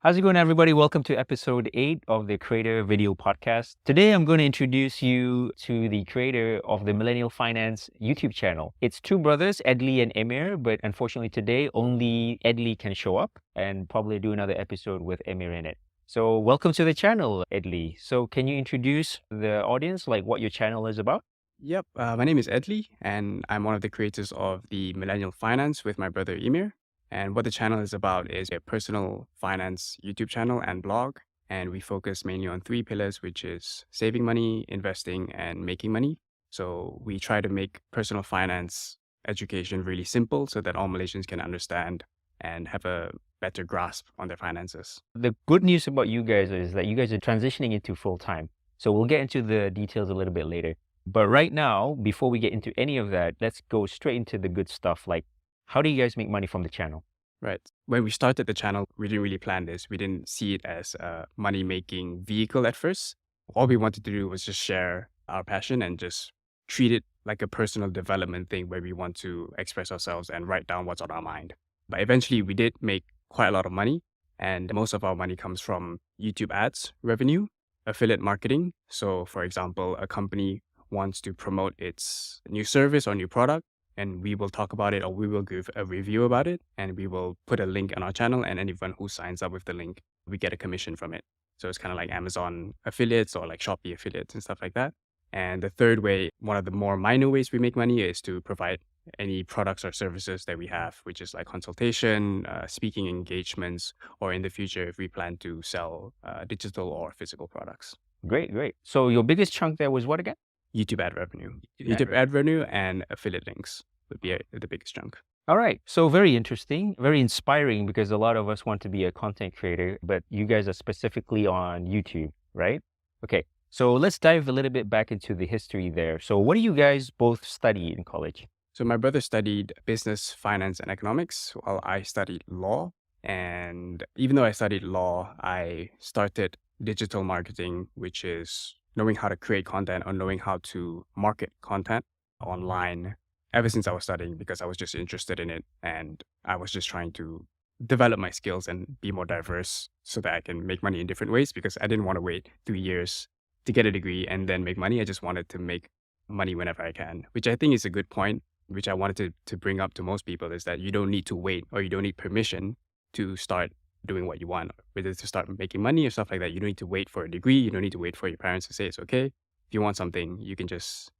How's it going, everybody? Welcome to episode 8 of the Creator Video Podcast. Today, I'm going to introduce you to the creator of the Millennial Finance YouTube channel. It's two brothers, Edley and Emir, but unfortunately today, only Edley can show up and probably do another episode with Emir in it. So welcome to the channel, Edley. So can you introduce the audience, like what your channel is about? Yep, my name is Edley, and I'm one of the creators of the Millennial Finance with my brother Emir. And what the channel is about is a personal finance YouTube channel and blog. And we focus mainly on three pillars, which is saving money, investing, and making money. So we try to make personal finance education really simple so that all Malaysians can understand and have a better grasp on their finances. The good news about you guys is that you guys are transitioning into full time. So we'll get into the details a little bit later. But right now, before we get into any of that, let's go straight into the good stuff. Like, how do you guys make money from the channel? Right. When we started the channel, we didn't really plan this. We didn't see it as a money-making vehicle at first. All we wanted to do was just share our passion and just treat it like a personal development thing where we want to express ourselves and write down what's on our mind. But eventually we did make quite a lot of money, and most of our money comes from YouTube ads revenue, affiliate marketing. So for example, a company wants to promote its new service or new product, and we will talk about it, or we will give a review about it, and we will put a link on our channel, and anyone who signs up with the link, we get a commission from it. So it's kind of like Amazon affiliates or like Shopee affiliates and stuff like that. And the third way, one of the more minor ways we make money, is to provide any products or services that we have, which is like consultation, speaking engagements, or in the future, if we plan to sell digital or physical products. Great, great. So your biggest chunk there was what again? YouTube ad revenue. YouTube ad YouTube ad revenue and affiliate links would be the biggest chunk. All right. So very interesting, very inspiring, because a lot of us want to be a content creator, but you guys are specifically on YouTube, right? Okay. So let's dive a little bit back into the history there. So what do you guys both study in college? So my brother studied business, finance, and economics, while I studied law. And even though I studied law, I started digital marketing, which is knowing how to create content or knowing how to market content online ever since I was studying, because I was just interested in it. And I was just trying to develop my skills and be more diverse so that I can make money in different ways, because I didn't want to wait 3 years to get a degree and then make money. I just wanted to make money whenever I can, which I think is a good point, which I wanted to bring up to most people, is that you don't need to wait, or you don't need permission to start doing what you want, whether to start making money or stuff like that. You don't need to wait for a degree. You don't need to wait for your parents to say it's okay. If you want something, you can just,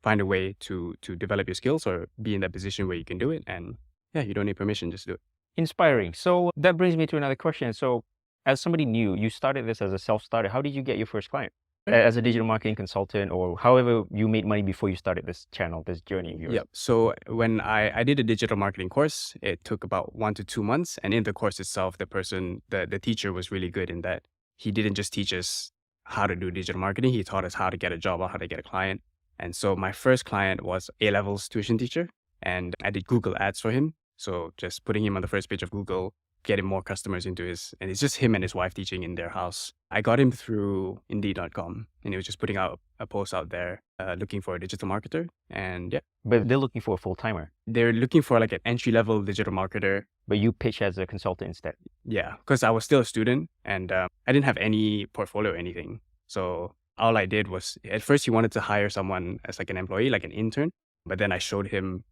find a way to develop your skills or be in that position where you can do it. And yeah, you don't need permission, just do it. Inspiring. So that brings me to another question. So as somebody new, you started this as a self-starter. How did you get your first client? As a digital marketing consultant, or however you made money before you started this channel, this journey of yours? Yep. So when I did a digital marketing course, it took about 1 to 2 months. And in the course itself, the teacher was really good in that he didn't just teach us how to do digital marketing. He taught us how to get a job or how to get a client. And so my first client was A-levels tuition teacher, and I did Google ads for him. So just putting him on the first page of Google, getting more customers into and it's just him and his wife teaching in their house. I got him through Indeed.com, and he was just putting out a post out there looking for a digital marketer. And yeah, But they're looking for a full-timer. they're looking for like an entry-level digital marketer. But you pitch as a consultant instead. Yeah, because I was still a student, and I didn't have any portfolio or anything. So all I did was, at first he wanted to hire someone as like an employee, like an intern. But then I showed him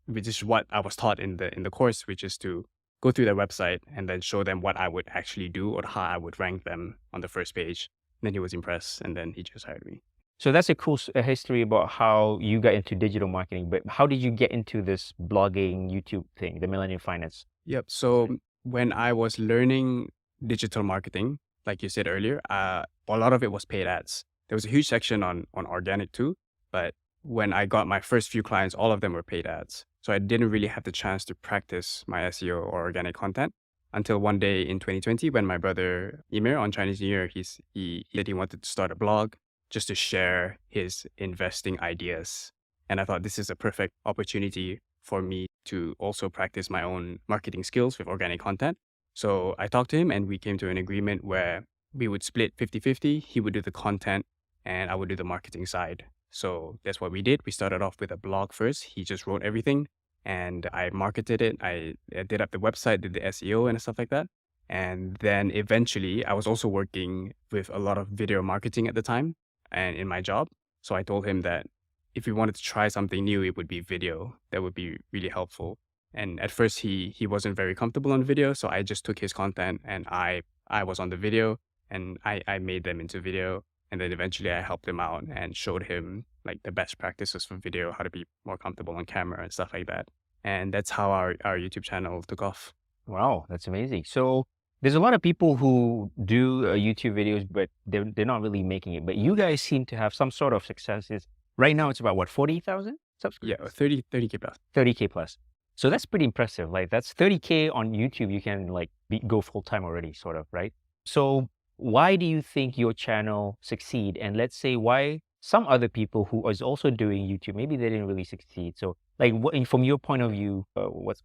which is what I was taught in the course, which is to go through their website and then show them what I would actually do or how I would rank them on the first page. And then he was impressed, and then he just hired me. So that's a cool history about how you got into digital marketing. But how did you get into this blogging YouTube thing, the Millennial Finance? Yep. So when I was learning digital marketing, like you said earlier, a lot of it was paid ads. There was a huge section on organic too, but when I got my first few clients, all of them were paid ads. So I didn't really have the chance to practice my SEO or organic content until one day in 2020, when my brother Emir, on Chinese New Year, he said he wanted to start a blog just to share his investing ideas. And I thought this is a perfect opportunity for me to also practice my own marketing skills with organic content. So I talked to him, and we came to an agreement where we would split 50-50. He would do the content and I would do the marketing side. So that's what we did. We started off with a blog first. He just wrote everything, and I marketed it. I did up the website, did the SEO and stuff like that. And then eventually, I was also working with a lot of video marketing at the time and in my job. So I told him that if we wanted to try something new, it would be video. That would be really helpful. And at first, he wasn't very comfortable on video, so I just took his content and I was on the video and I made them into video. And then eventually, I helped him out and showed him like the best practices for video, how to be more comfortable on camera and stuff like that. And that's how our YouTube channel took off. Wow, that's amazing. So there's a lot of people who do YouTube videos, but they're not really making it. But you guys seem to have some sort of successes. Right now, it's about what, 40,000 Yeah, subscribers? 30K plus. 30K plus. So that's pretty impressive. Like that's 30K on YouTube. You can like go full time already, sort of, right? So why do you think your channel succeed? And let's say why some other people who is also doing YouTube, maybe they didn't really succeed. So like from your point of view, what's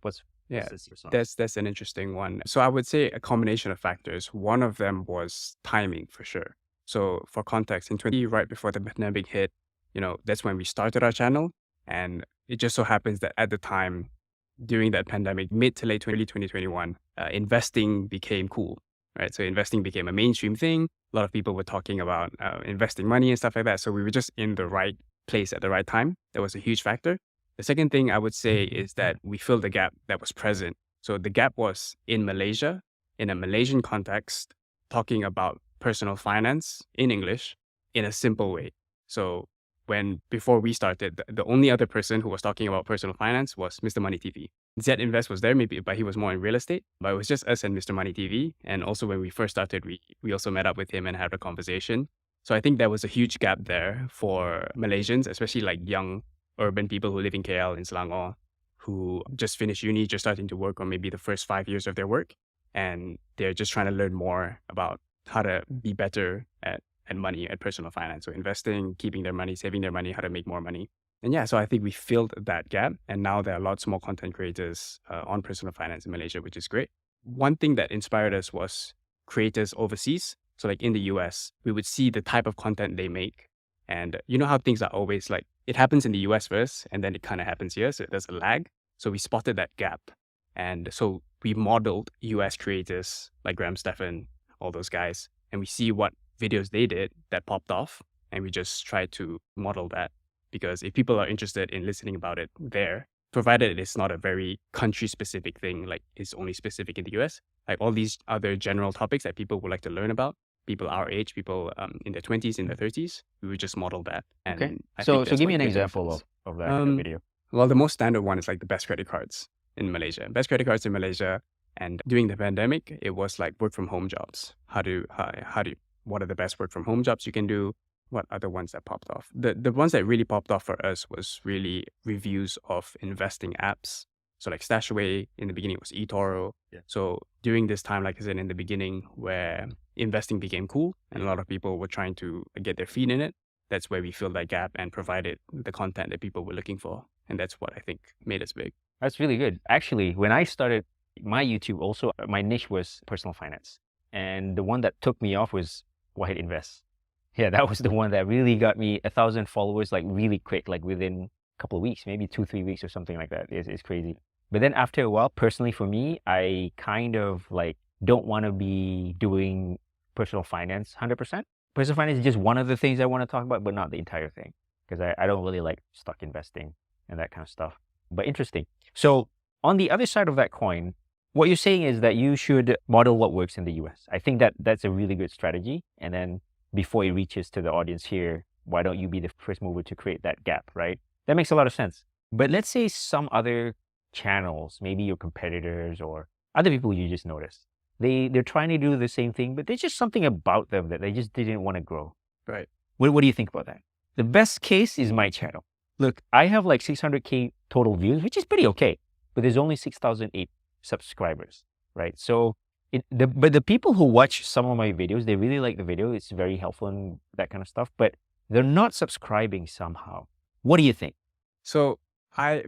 Yeah, this result? that's an interesting one. So I would say a combination of factors. One of them was timing for sure. So for context, in 20, right before the pandemic hit, that's when we started our channel. And it just so happens that at the time, during that pandemic, mid to late 2021, investing became cool, right? So investing became a mainstream thing. A lot of people were talking about investing money and stuff like that. So we were just in the right place at the right time. That was a huge factor. The second thing I would say is that we filled the gap that was present. So the gap was in Malaysia, in a Malaysian context, talking about personal finance in English in a simple way. So before we started, the only other person who was talking about personal finance was Mr. Money TV. Zed Invest was there maybe, but he was more in real estate. But it was just us and Mr. Money TV. And also when we first started, we also met up with him and had a conversation. So I think there was a huge gap there for Malaysians, especially like young urban people who live in KL, in Selangor, who just finished uni, just starting to work on maybe the first 5 years of their work. And they're just trying to learn more about how to be better at money, at personal finance. So investing, keeping their money, saving their money, how to make more money. And yeah, so I think we filled that gap. And now there are lots more content creators on personal finance in Malaysia, which is great. One thing that inspired us was creators overseas. So like in the US, we would see the type of content they make. And you know how things are always like, it happens in the US first, and then it kind of happens here. So there's a lag. So we spotted that gap. And so we modeled US creators like Graham Stephan, all those guys, and we see what videos they did that popped off. And we just tried to model that, because if people are interested in listening about it there, provided it's not a very country specific thing, like it's only specific in the US, like all these other general topics that people would like to learn about, people our age, people in their 20s, in their 30s, we would just model that. And Okay. I So think that's give what me an made the example difference. of that kind of video. Well, the most standard one is like the best credit cards in Malaysia. Best credit cards in Malaysia. And during the pandemic, it was like work from home jobs. What are the best work from home jobs you can do? What are the ones that popped off? The ones that really popped off for us was really reviews of investing apps. So like Stashaway, in the beginning it was eToro. Yeah. So during this time, like I said in the beginning, where investing became cool and a lot of people were trying to get their feet in it, that's where we filled that gap and provided the content that people were looking for. And that's what I think made us big. That's really good. Actually, when I started my YouTube, also my niche was personal finance. And the one that took me off was Wahid Invest. Yeah, that was the one that really got me 1,000 followers like really quick, like within a couple of weeks, maybe 2-3 weeks or something like that. It's crazy. But then after a while, personally for me, I kind of like don't want to be doing personal finance 100%. Personal finance is just one of the things I want to talk about, but not the entire thing, because I don't really like stock investing and that kind of stuff. But interesting. So on the other side of that coin, what you're saying is that you should model what works in the US. I think that that's a really good strategy. And then before it reaches to the audience here, why don't you be the first mover to create that gap, right? That makes a lot of sense. But let's say some other channels, maybe your competitors or other people you just noticed, they're trying to do the same thing, but there's just something about them that they just didn't want to grow. Right. What do you think about that? The best case is my channel. Look, I have like 600K total views, which is pretty okay, but there's only 6,008 subscribers, right? So, but the people who watch some of my videos, they really like the video. It's very helpful and that kind of stuff, but they're not subscribing somehow. What do you think? So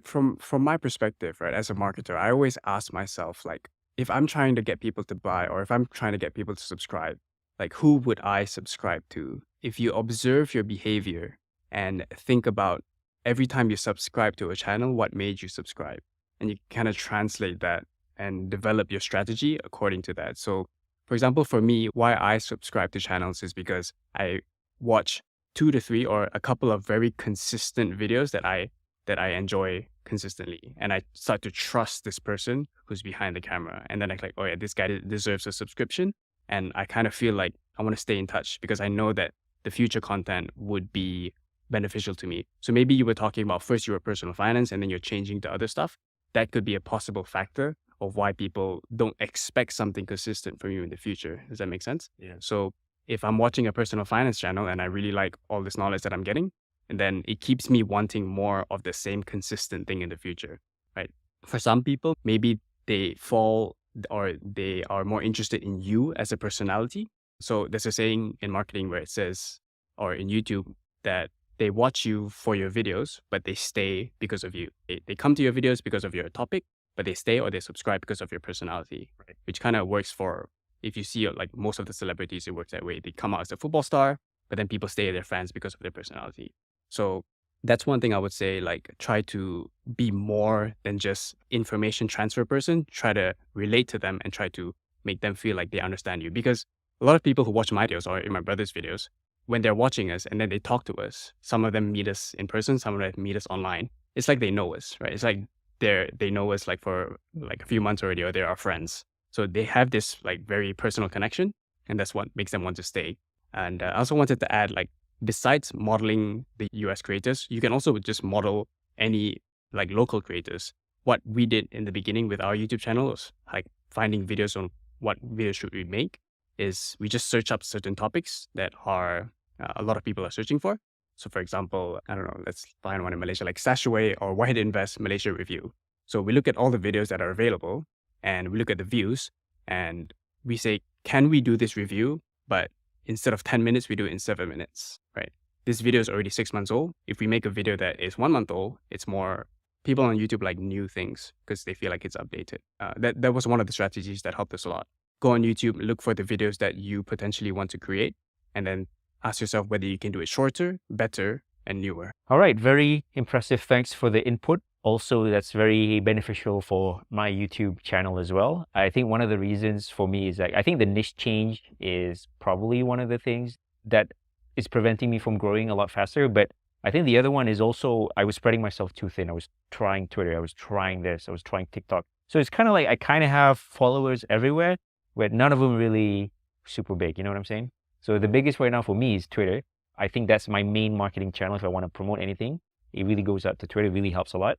from my perspective, right, as a marketer, I always ask myself, like, if I'm trying to get people to buy or if I'm trying to get people to subscribe, like, who would I subscribe to? If you observe your behavior and think about every time you subscribe to a channel, what made you subscribe? And you kind of translate that and develop your strategy according to that. So, for example, for me, why I subscribe to channels is because I watch 2 to 3 or a couple of very consistent videos that I enjoy consistently, and I start to trust this person who's behind the camera, and then I'm like, oh yeah, this guy deserves a subscription, and I kind of feel like I want to stay in touch because I know that the future content would be beneficial to me. So maybe you were talking about first you were personal finance and then you're changing to other stuff. That could be a possible factor of why people don't expect something consistent from you in the future. Does that make sense? Yeah. So if I'm watching a personal finance channel and I really like all this knowledge that I'm getting, and then it keeps me wanting more of the same consistent thing in the future, right? For some people, maybe they fall or they are more interested in you as a personality. So there's a saying in marketing where it says, or in YouTube, that they watch you for your videos, but they stay because of you. They come to your videos because of your topic, but they stay or they subscribe because of your personality, right? Which kind of works for, if you see like most of the celebrities, it works that way. They come out as a football star, but then people stay their fans because of their personality. So that's one thing I would say, like try to be more than just information transfer person. Try to relate to them and try to make them feel like they understand you. Because a lot of people who watch my videos or in my brother's videos, when they're watching us and then they talk to us, some of them meet us in person, some of them meet us online. It's like they know us, right? It's like they know us like for like a few months already, or they're our friends. So they have this like very personal connection, and that's what makes them want to stay. And I also wanted to add, like, besides modeling the US creators, you can also just model any like local creators. What we did in the beginning with our YouTube channel was like finding videos on what videos should we make, is we just search up certain topics that are a lot of people are searching for. So for example, I don't know, let's find one in Malaysia, like Stashaway or Why to Invest Malaysia Review. So we look at all the videos that are available and we look at the views and we say, can we do this review? But instead of 10 minutes, we do it in 7 minutes, right? This video is already 6 months old. If we make a video that is 1 month old, it's more, people on YouTube like new things because they feel like it's updated. That was one of the strategies that helped us a lot. Go on YouTube, look for the videos that you potentially want to create, and then ask yourself whether you can do it shorter, better, and newer. All right, very impressive. Thanks for the input. Also, that's very beneficial for my YouTube channel as well. I think one of the reasons for me is that I think the niche change is probably one of the things that is preventing me from growing a lot faster. But I think the other one is also I was spreading myself too thin. I was trying Twitter, I was trying this, I was trying TikTok. So it's kind of like I kind of have followers everywhere, but none of them really super big. You know what I'm saying? So the biggest right now for me is Twitter. I think that's my main marketing channel. If I want to promote anything, it really goes out to Twitter. It really helps a lot.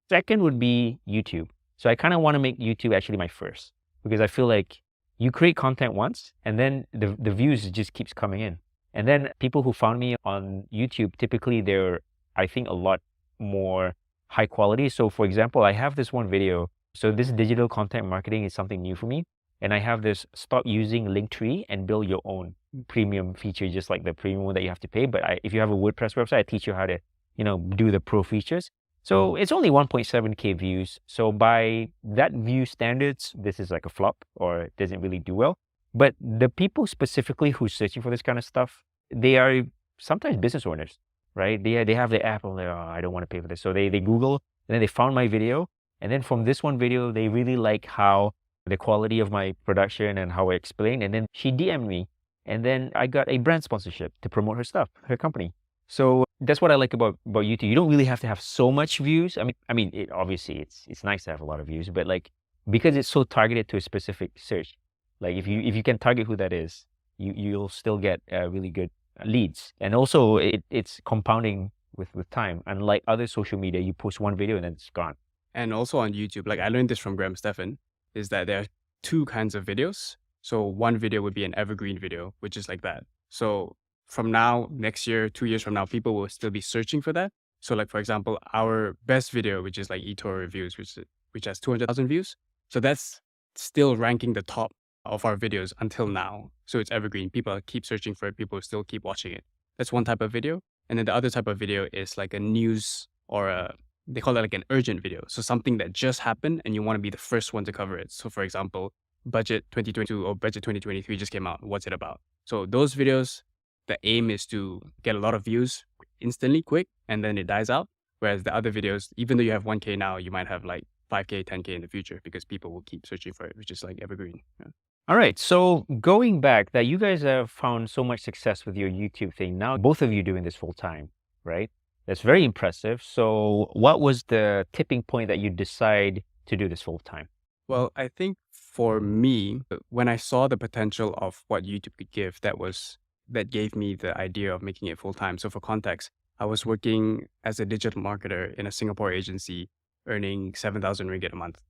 Second would be YouTube. So I kind of want to make YouTube actually my first, because I feel like you create content once and then the views just keeps coming in. And then people who found me on YouTube, typically they're, I think, a lot more high quality. So for example, I have this one video. So this digital content marketing is something new for me. And I have this stop using Linktree and build your own premium feature, just like the premium one that you have to pay. But if you have a WordPress website, I teach you how to, do the pro features. So it's only 1.7K views. So by that view standards, this is like a flop or it doesn't really do well. But the people specifically who's searching for this kind of stuff, they are sometimes business owners, right? They have the app and they're, oh, I don't want to pay for this. So they Google and then they found my video. And then from this one video, they really like how the quality of my production and how I explain. And then she DM'd me. And then I got a brand sponsorship to promote her stuff, her company. So that's what I like about YouTube. You don't really have to have so much views. I mean, obviously it's nice to have a lot of views, but like, because it's so targeted to a specific search, like if you can target who that is, you'll still get really good leads. And also it's compounding with time. Unlike other social media, you post one video and then it's gone. And also on YouTube, like I learned this from Graham Stephan, is that there are two kinds of videos. So one video would be an evergreen video, which is like that. So from now, next year, 2 years from now, people will still be searching for that. So like, for example, our best video, which is like eToro reviews, which has 200,000 views. So that's still ranking the top of our videos until now. So it's evergreen. People keep searching for it. People still keep watching it. That's one type of video. And then the other type of video is like a news or they call it like an urgent video. So something that just happened and you want to be the first one to cover it. So for example, Budget 2022 or Budget 2023 just came out. What's it about? So those videos, the aim is to get a lot of views instantly, quick, and then it dies out. Whereas the other videos, even though you have 1K now, you might have like 5K, 10K in the future because people will keep searching for it, which is like evergreen. Yeah. All right. So going back, that you guys have found so much success with your YouTube thing. Now, both of you doing this full time, right? That's very impressive. So what was the tipping point that you decide to do this full time? Well, I think for me, when I saw the potential of what YouTube could give, that gave me the idea of making it full time. So for context, I was working as a digital marketer in a Singapore agency, earning 7,000 ringgit a month.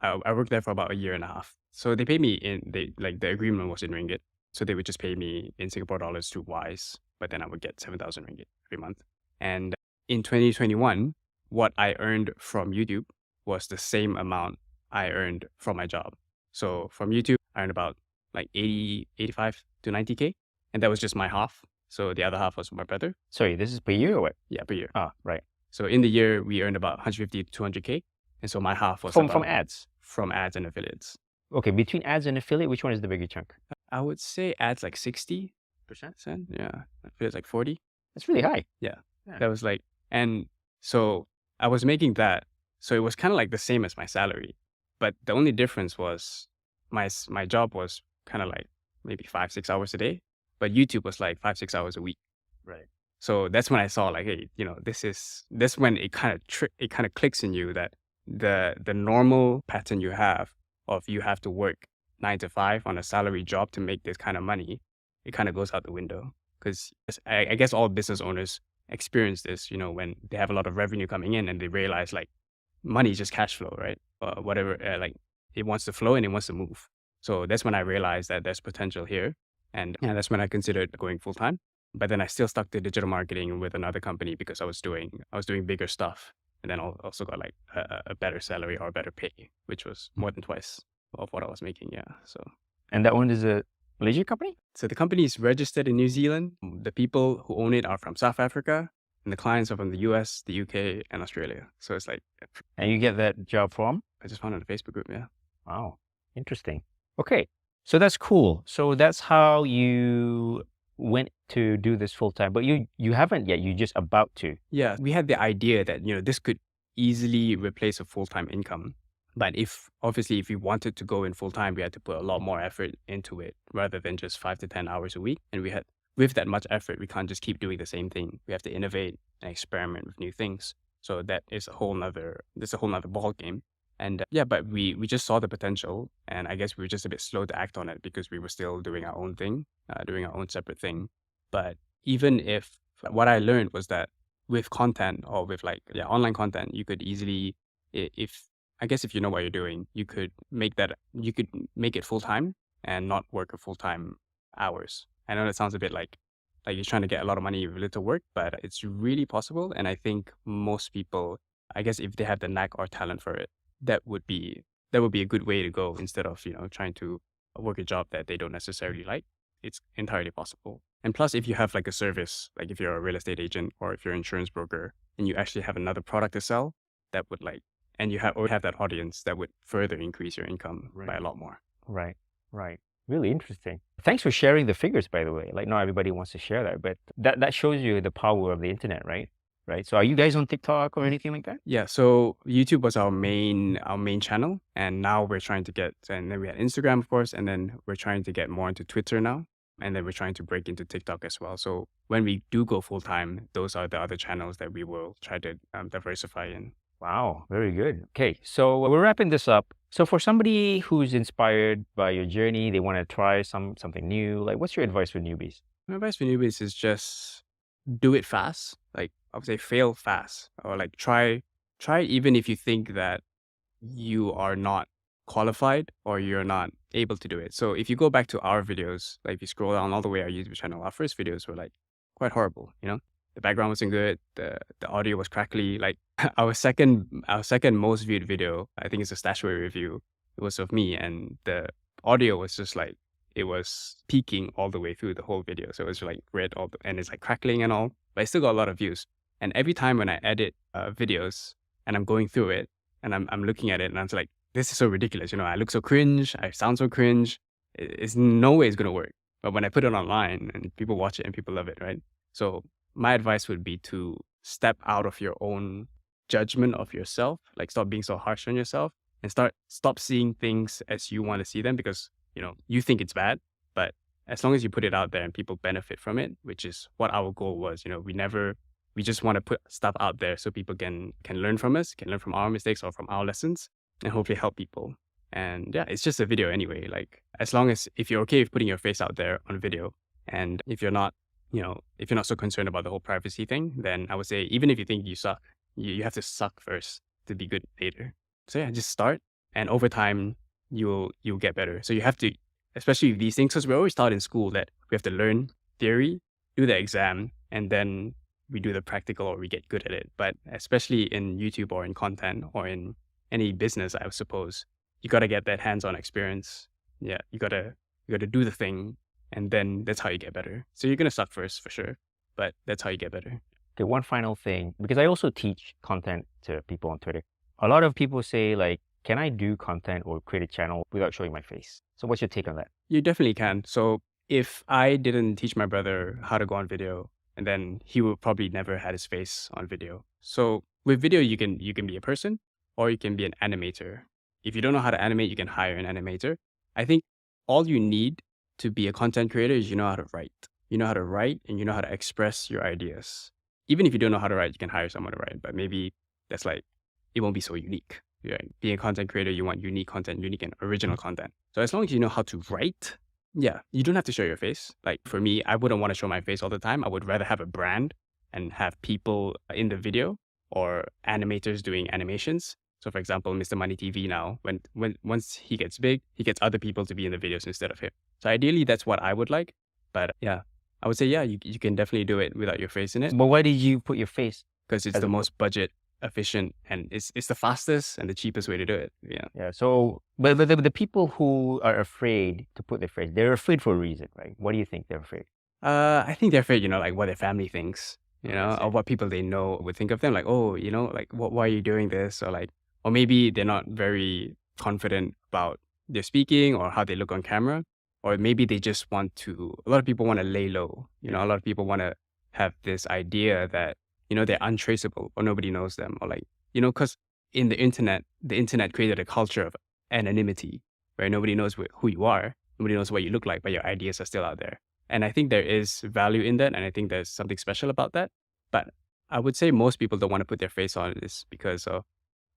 I worked there for about a year and a half. So they paid me the agreement was in ringgit. So they would just pay me in Singapore dollars to Wise, but then I would get 7,000 ringgit every month. And in 2021, what I earned from YouTube was the same amount I earned from my job. So from YouTube, I earned about like 85 to 90K. And that was just my half. So the other half was my brother. Sorry, this is per year or what? Yeah, per year. Ah, right. So in the year, we earned about 150 to 200K. And so my half was From ads. From ads and affiliates. Okay, between ads and affiliate, which one is the bigger chunk? I would say ads like 60%. Yeah. Affiliates like 40. That's really high. Yeah. Yeah. That was like, and so I was making that. So it was kind of like the same as my salary. But the only difference was my job was kind of like maybe 5-6 hours a day, but YouTube was like 5-6 hours a week. Right. So that's when I saw like, hey, this when it kind of clicks in you that the normal pattern you have of you have to work 9 to 5 on a salary job to make this kind of money, it kind of goes out the window. Because I guess all business owners experience this, when they have a lot of revenue coming in and they realize like money is just cash flow, right? Whatever, like it wants to flow and it wants to move. So that's when I realized that there's potential here. And that's when I considered going full time. But then I still stuck to digital marketing with another company because I was doing bigger stuff. And then I also got like a better salary or a better pay, which was more than twice of what I was making. Yeah. So. And that one is a Malaysian company? So the company is registered in New Zealand. The people who own it are from South Africa. And the clients are from the US, the UK, and Australia. So it's like. And you get that job from? I just found it in a Facebook group, yeah. Wow. Interesting. Okay. So that's cool. So that's how you went to do this full time, but you haven't yet. You're just about to. Yeah. We had the idea that, this could easily replace a full-time income. But if we wanted to go in full time, we had to put a lot more effort into it rather than just 5 to 10 hours a week. And with that much effort, we can't just keep doing the same thing. We have to innovate and experiment with new things. So that is a whole nother ball game. And but we just saw the potential, and I guess we were just a bit slow to act on it because we were still doing our own thing, doing our own separate thing. But even if what I learned was that with content or with online content, you could easily, if you know what you're doing, you could make it full time and not work a full time hours. I know that sounds a bit like you're trying to get a lot of money with little work, but it's really possible. And I think most people, I guess if they have the knack or talent for it, that would be a good way to go instead of, trying to work a job that they don't necessarily like. It's entirely possible. And plus, if you have like a service, like if you're a real estate agent or if you're an insurance broker and you actually have another product to sell, that would and you have that audience, that would further increase your income by a lot more. Right. Really interesting. Thanks for sharing the figures, by the way. Like, not everybody wants to share that, but that shows you the power of the internet, right? Right. So are you guys on TikTok or anything like that? Yeah. So YouTube was our main channel, and now we're trying to and then we had Instagram, of course, and then we're trying to get more into Twitter now, and then we're trying to break into TikTok as well. So when we do go full time, those are the other channels that we will try to diversify in. Wow, very good. Okay, so we're wrapping this up. So for somebody who's inspired by your journey, they want to try something new, like what's your advice for newbies? My advice for newbies is just do it fast. Like I would say fail fast, or like try even if you think that you are not qualified or you're not able to do it. So if you go back to our videos, like if you scroll down all the way our YouTube channel, our first videos were like quite horrible, The background wasn't good. The audio was crackly. Like our second most viewed video, I think it's a stashaway review. It was of me, and the audio was just like, it was peaking all the way through the whole video. So it was like red and it's like crackling and all, but I still got a lot of views. And every time when I edit videos and I'm going through it and I'm looking at it and I'm like, this is so ridiculous. I look so cringe. I sound so cringe. It's no way it's going to work. But when I put it online and people watch it and people love it, right? So my advice would be to step out of your own judgment of yourself, like stop being so harsh on yourself, and stop seeing things as you want to see them, because you think it's bad, but as long as you put it out there and people benefit from it, which is what our goal was. We just want to put stuff out there so people can learn from us, can learn from our mistakes or from our lessons, and hopefully help people. And yeah, it's just a video anyway. Like, as long as, if you're okay with putting your face out there on video, and if you're not so concerned about the whole privacy thing, then I would say, even if you think you suck, you have to suck first to be good later. So yeah, just start, and over time you'll get better. So you have to, especially with these things, because we're always taught in school that we have to learn theory, do the exam, and then we do the practical, or we get good at it. But especially in YouTube or in content or in any business, I suppose, you got to get that hands-on experience. Yeah, you got to do the thing, and then that's how you get better. So you're going to suck first for sure, but that's how you get better. Okay, one final thing, because I also teach content to people on Twitter. A lot of people say, like, can I do content or create a channel without showing my face? So what's your take on that? You definitely can. So if I didn't teach my brother how to go on video, and then he would probably never had his face on video. So with video, you can be a person, or you can be an animator. If you don't know how to animate, you can hire an animator. I think all you need to be a content creator is you know how to write. You know how to write, and you know how to express your ideas. Even if you don't know how to write, you can hire someone to write, but maybe that's like, it won't be so unique. Right? Being a content creator, you want unique content, unique and original content. So as long as you know how to write, yeah, you don't have to show your face. Like for me, I wouldn't want to show my face all the time. I would rather have a brand and have people in the video, or animators doing animations. So for example, Mr. Money TV now, once he gets big, he gets other people to be in the videos instead of him. So ideally, that's what I would like. But yeah, I would say, yeah, you can definitely do it without your face in it. But why did you put your face? Because it's the most budget efficient, and it's the fastest and the cheapest way to do it. Yeah. So, but the people who are afraid to put their face, they're afraid for a reason, right? What do you think they're afraid? I think they're afraid, like what their family thinks, or what people they know would think of them. Like, oh, like why are you doing this? Or like, or maybe they're not very confident about their speaking or how they look on camera. Or maybe they just want to, a lot of people want to lay low. A lot of people want to have this idea that, they're untraceable, or nobody knows them, or like, because in the internet created a culture of anonymity, where nobody knows who you are, nobody knows what you look like, but your ideas are still out there. And I think there is value in that, and I think there's something special about that. But I would say most people don't want to put their face on this because of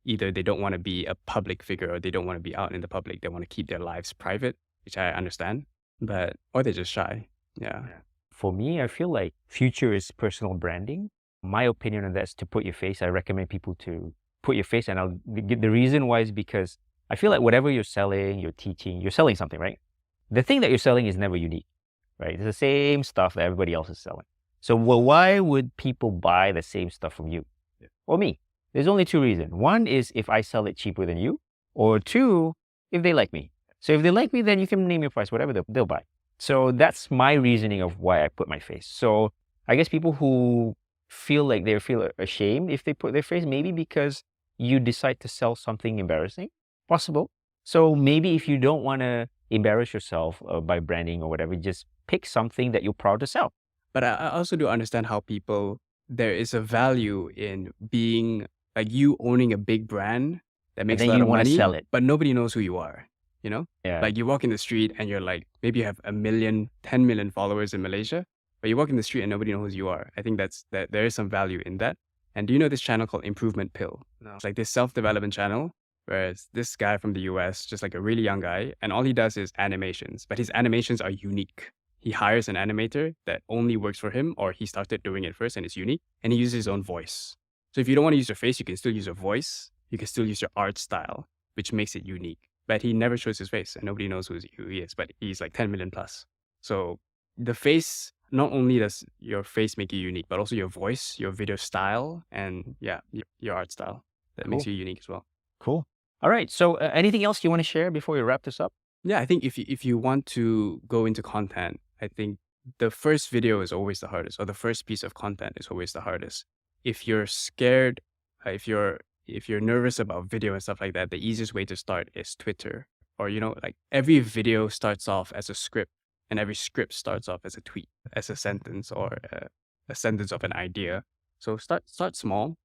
either they don't want to be a public figure, or they don't want to be out in the public. They want to keep their lives private, which I understand, or they're just shy. Yeah. For me, I feel like future is personal branding. My opinion on that is to put your face. I recommend people to put your face, and the reason why is because I feel like whatever you're selling, you're teaching, you're selling something, right? The thing that you're selling is never unique, right? It's the same stuff that everybody else is selling. So why would people buy the same stuff from you or me? There's only two reasons. One is if I sell it cheaper than you, or two, if they like me. So if they like me, then you can name your price, whatever they'll buy. So that's my reasoning of why I put my face. So I guess people who feel like they feel ashamed if they put their face, maybe because you decide to sell something embarrassing, possible. So maybe if you don't want to embarrass yourself by branding or whatever, just pick something that you're proud to sell. But I also do understand how there is a value in being like you owning a big brand that makes a lot of money, sell it, but nobody knows who you are. Yeah. Like you walk in the street and you're like, maybe you have 1 million, 10 million followers in Malaysia, but you walk in the street and nobody knows who you are. I think that there is some value in that. And do you know this channel called Improvement Pill? No. It's like this self-development channel, whereas this guy from the US, just like a really young guy, and all he does is animations, but his animations are unique. He hires an animator that only works for him, or he started doing it first and it's unique, and he uses his own voice. So if you don't want to use your face, you can still use your voice. You can still use your art style, which makes it unique. But he never shows his face and nobody knows who he is, but he's like 10 million plus. So the face, not only does your face make you unique, but also your voice, your video style, and your art style that makes you unique as well. Cool. All right. So anything else you want to share before we wrap this up? Yeah, I think if you want to go into content, I think the first video is always the hardest, or the first piece of content is always the hardest. If you're scared, if you're nervous about video and stuff like that, the easiest way to start is Twitter. Or, like every video starts off as a script, and every script starts off as a tweet, as a sentence, or a sentence of an idea. So start small.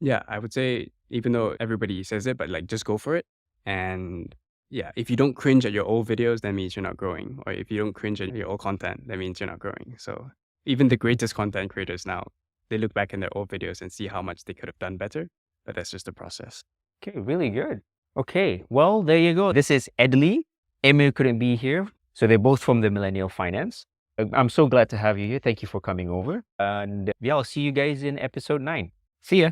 Yeah, I would say, even though everybody says it, but like just go for it. And yeah, if you don't cringe at your old videos, that means you're not growing. Or if you don't cringe at your old content, that means you're not growing. So even the greatest content creators now, they look back in their old videos and see how much they could have done better. But that's just the process. Okay, really good. Okay, well, there you go. This is Edley. Emir couldn't be here, so they're both from the Millennial Finance. I'm so glad to have you here. Thank you for coming over. And yeah, I'll see you guys in episode 9. See ya.